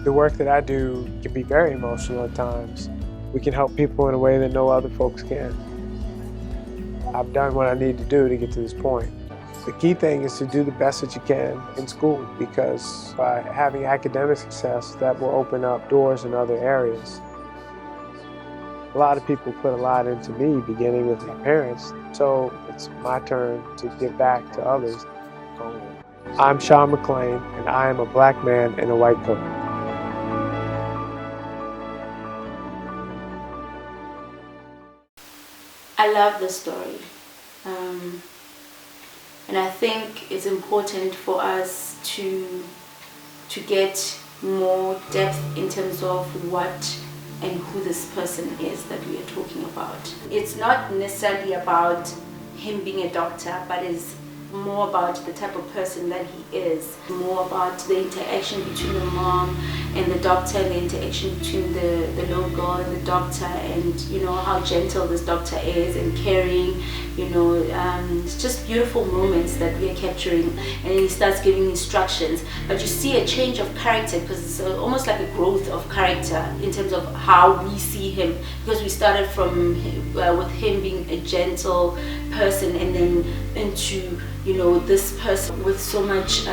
The work that I do can be very emotional at times. We can help people in a way that no other folks can. I've done what I need to do to get to this point. The key thing is to do the best that you can in school, because by having academic success, that will open up doors in other areas. A lot of people put a lot into me, beginning with my parents, so it's my turn to give back to others. I'm Sean McLean, and I am a black man in a white coat. I love the story, and I think it's important for us to get more depth in terms of what and who this person is that we are talking about. It's not necessarily about him being a doctor, but it's more about the type of person that he is, more about the interaction between the mom and the doctor, and the interaction between the little girl and the doctor, and how gentle this doctor is and caring. It's just beautiful moments that we are capturing, and he starts giving instructions, but you see a change of character, because it's almost like a growth of character in terms of how we see him, because we started from with him being a gentle person, and then into this person with so much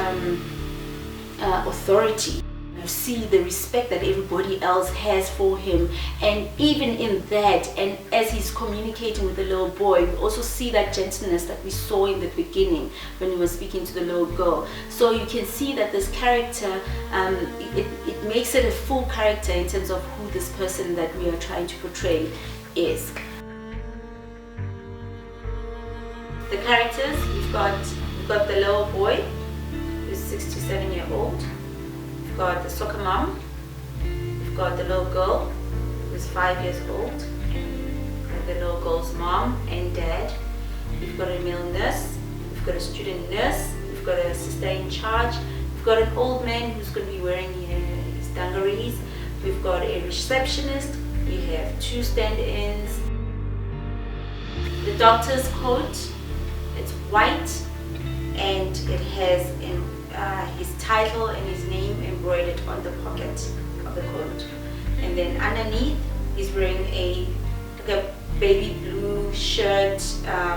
authority. You see the respect that everybody else has for him, and even in that, and as he's communicating with the little boy, we also see that gentleness that we saw in the beginning when he was speaking to the little girl. So you can see that this character, it makes it a full character in terms of who this person that we are trying to portray is. The characters, we've got the little boy who's 6 to 7 years old. We've got the soccer mom. We've got the little girl who's 5 years old. And the little girl's mom and dad. We've got a male nurse. We've got a student nurse. We've got a sister in charge. We've got an old man who's going to be wearing his dungarees. We've got a receptionist. We have 2 stand-ins. The doctor's coat, it's white, and it has his title and his name embroidered on the pocket of the coat. And then underneath, he's wearing a baby blue shirt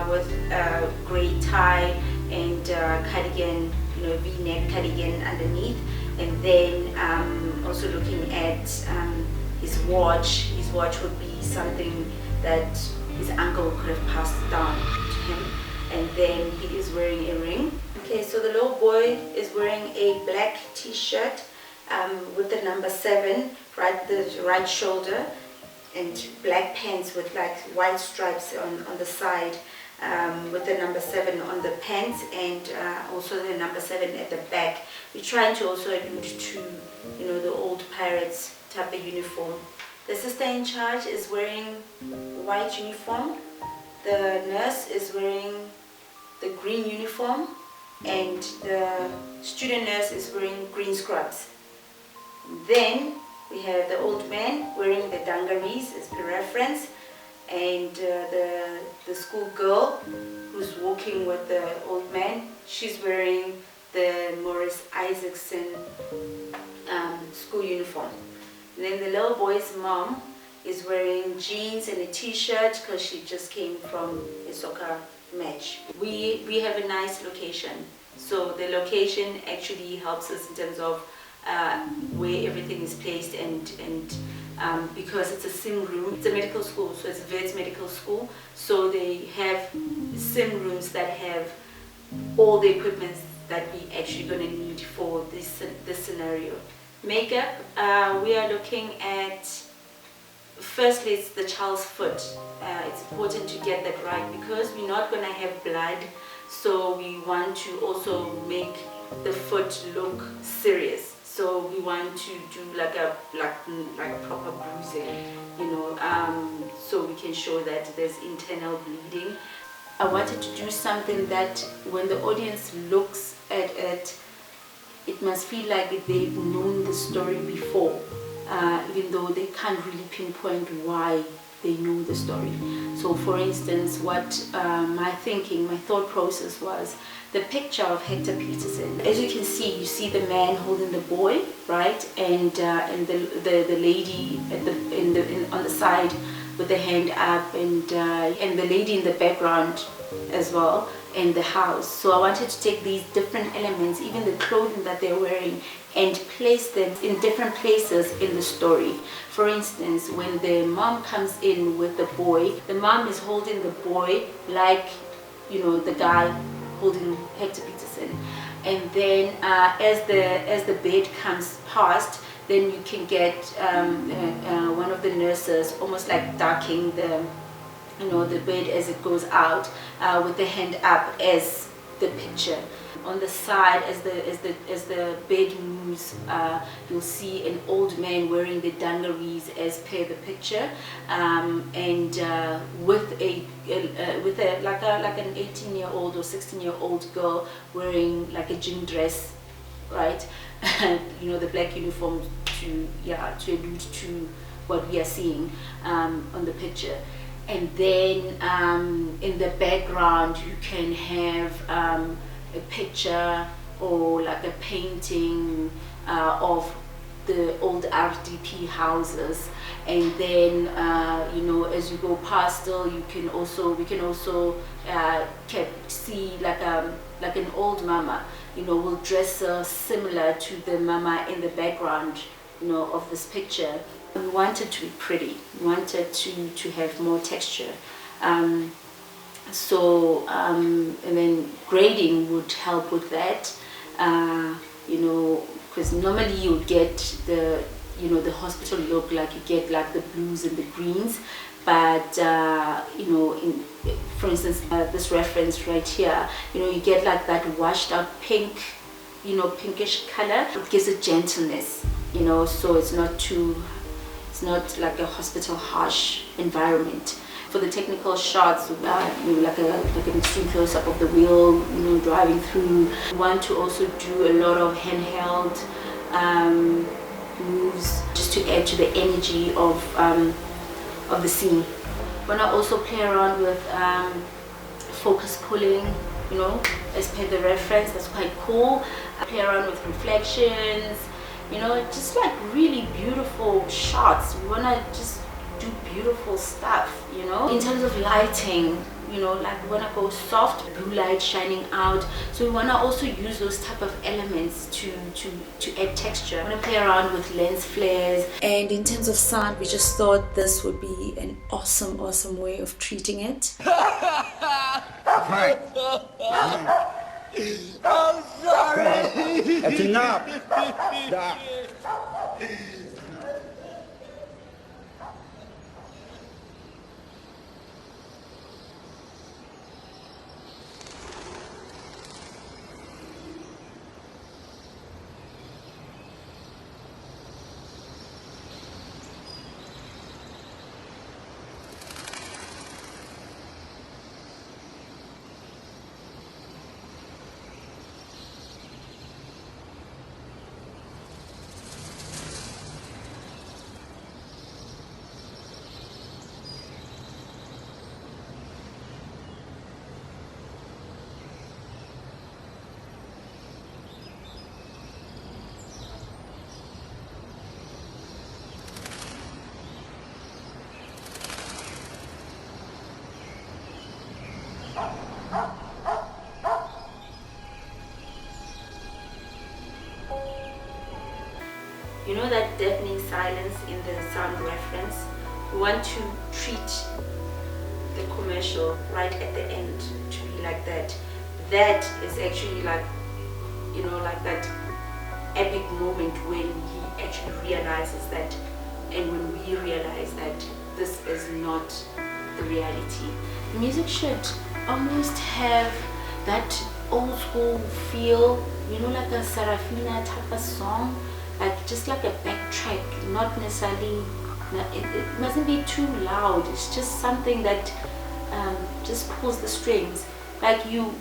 with a grey tie and cardigan, V-neck cardigan underneath. And then also looking at his watch. His watch would be something that his uncle could have passed down to him. And then he is wearing a ring. Okay, so the little boy is wearing a black t-shirt with the number 7 the right shoulder, and black pants with like white stripes on the side, with the number 7 on the pants, and also the number 7 at the back. We're trying to also allude to the old pirates type of uniform. The sister in charge is wearing white uniform. The nurse is wearing the green uniform, and the student nurse is wearing green scrubs. Then we have the old man wearing the dungarees as per reference, and the school girl who's walking with the old man, she's wearing the Morris Isaacson school uniform. And then the little boy's mom is wearing jeans and a t-shirt because she just came from a soccer match. We have a nice location, so the location actually helps us in terms of where everything is placed, and because it's a sim room, it's a medical school, so it's a VETS medical school, so they have sim rooms that have all the equipment that we actually going to need for this scenario. Makeup, we are looking at, firstly, it's the child's foot. It's important to get that right because we're not going to have blood, so we want to also make the foot look serious. So we want to do like a proper bruising, so we can show that there's internal bleeding. I wanted to do something that when the audience looks at it, it must feel like they've known the story before, even though they can't really pinpoint why they know the story. So for instance, what my thought process was, the picture of Hector Peterson. As you can see, you see the man holding the boy, right, and the lady on the side with the hand up, and the lady in the background as well, and the house. So I wanted to take these different elements, even the clothing that they're wearing, and place them in different places in the story. For instance, when the mom comes in with the boy, the mom is holding the boy like, you know, the guy holding Hector Peterson. And then as the bed comes past, then you can get one of the nurses almost like ducking the, you know, the bed as it goes out, with the hand up as the picture. On the side, as the bed moves, you'll see an old man wearing the dungarees as per the picture, and with like an 18-year-old or 16-year-old girl wearing like a gym dress, right? You know, the black uniform to allude to what we are seeing on the picture. And then in the background you can have a picture or like a painting of the old RDP houses. And then you know, as you go past still, we can also see like an old mama, you know, will dress similar to the mama in the background, you know, of this picture. We wanted to be pretty, we wanted to have more texture. And then grading would help with that, you know, because normally you would get the, you know, the hospital look, like you get like the blues and the greens, but you know, for instance, this reference right here, you know, you get like that washed out pink, you know, pinkish color. It gives a gentleness, you know, so it's not like a hospital harsh environment. For the technical shots, you know, like an extreme close-up of the wheel, you know, driving through. We want to also do a lot of handheld moves just to add to the energy of the scene. Want to also play around with focus pulling, you know, as per the reference. That's quite cool. Play around with reflections, you know, just like really beautiful shots. We want to just do beautiful stuff, you know. In terms of lighting, you know, like we want to go soft, blue light shining out. So we want to also use those type of elements to add texture. We want to play around with lens flares. And in terms of sound, we just thought this would be an awesome way of treating it. Right. I'm sorry. That's enough. Stop. You know that deafening silence in the sound reference? We want to treat the commercial right at the end to be like that. That is actually like, you know, like that epic moment when he actually realizes that, and when we realize that this is not the reality. The music should almost have that old school feel, you know, like a Sarafina type of song. Like just like a backtrack, not necessarily, it mustn't be too loud. It's just something that just pulls the strings. Like you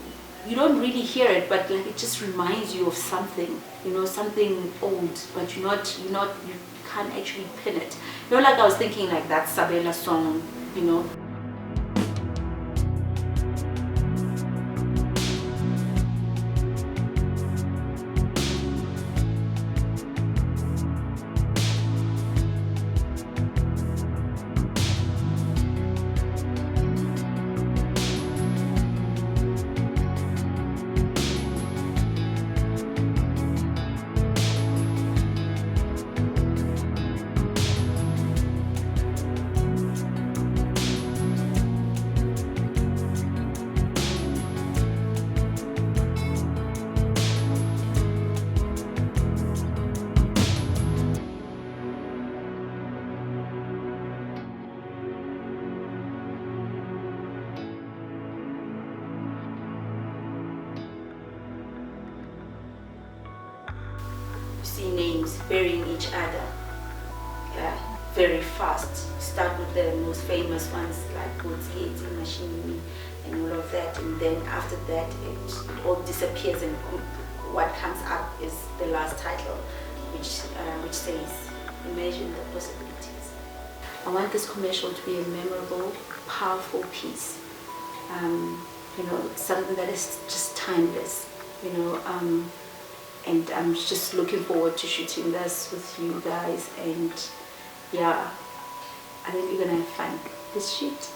you don't really hear it, but like it just reminds you of something, you know, something old, but you can't actually pin it. You know, like I was thinking like that Sabela song, you know. See names burying each other, yeah, very fast. Start with the most famous ones like Bootskate, Machine, and all of that, and then after that it all disappears, and what comes up is the last title, which says, "Imagine the possibilities." I want this commercial to be a memorable, powerful piece. You know, something that is just timeless. You know. And I'm just looking forward to shooting this with you guys, and yeah, I think we're gonna have fun. Let's shoot.